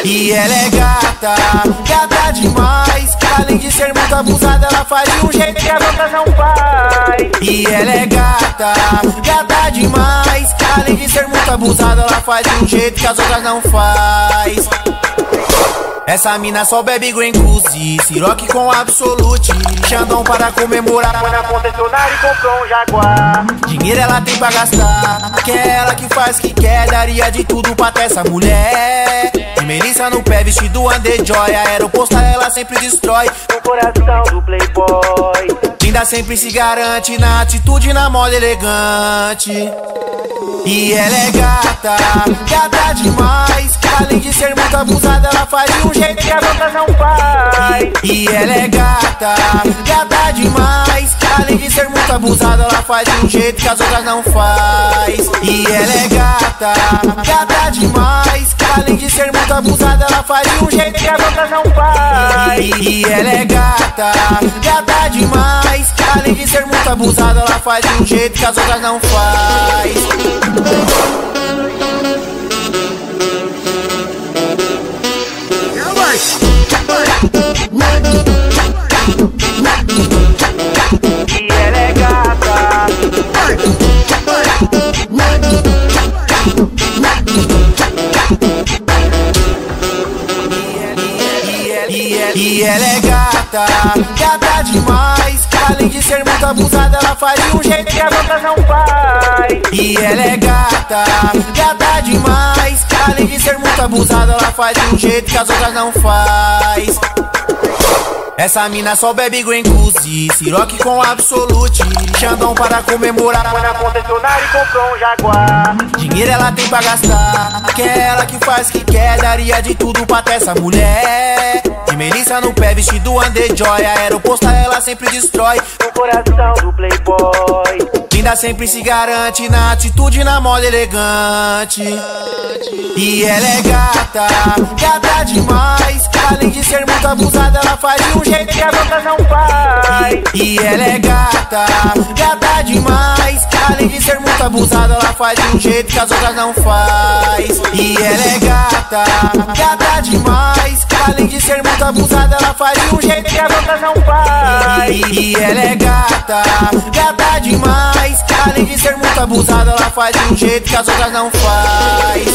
E ela é gata, gata demais. Além de ser muito abusada, ela faz de um jeito que as outras não faz. E ela é gata, gata demais. Além de ser muito abusada, ela faz de um jeito que as outras não faz. Essa mina só bebe Green Goose, Ciroc com Absolute, Xandão para comemorar. Foi na concessionária e comprou um Jaguar. Dinheiro ela tem pra gastar, que é ela que faz que quer. Daria de tudo pra ter essa mulher. De Melissa no pé, vestido Underjoy. Aeroposto ela sempre destrói no coração do playboy. Linda sempre se garante na atitude, na moda elegante. E ela é gata, gata demais. Além de ser muito abusada, ela faz de um jeito que as outras não faz. E ela é gata, gata demais. Além de ser muito abusada, ela faz de um jeito que as outras não faz. E ela é gata, gata demais. Além de ser muito abusada, ela faz de um jeito que as outras não faz. E ela é gata, gata demais. Além de ser muito abusada, ela faz de um jeito que as outras não faz. E ela é gata. E ela é gata, gata demais. Além de ser muito abusada, ela faz de um jeito que as outras não faz. E ela é gata, gata demais. Além de ser muito abusada, ela faz de um jeito que as outras não faz. Essa mina só bebe Green Goose, Ciroc com Absolute, Xandão para comemorar. Foi na concessionária e comprou um Jaguar. Dinheiro ela tem pra gastar, que é ela que faz que quer. Daria de tudo pra ter essa mulher. De Melissa no pé, vestido Underjoy. Aeroposto ela sempre destrói no coração do playboy. Linda sempre se garante na atitude, na moda elegante. E ela é gata, gata demais. Além de ser muito abusada, ela faz de um jeito que as outras não faz. E ela é gata, gata demais. Além de ser muito abusada, ela faz de um jeito que as outras não faz. E ela é gata, gata demais. Além de ser muito abusada, ela faz de um jeito que as outras não faz. E ela é gata, gata demais. Além de ser muito abusada, ela faz de um jeito que as outras não faz.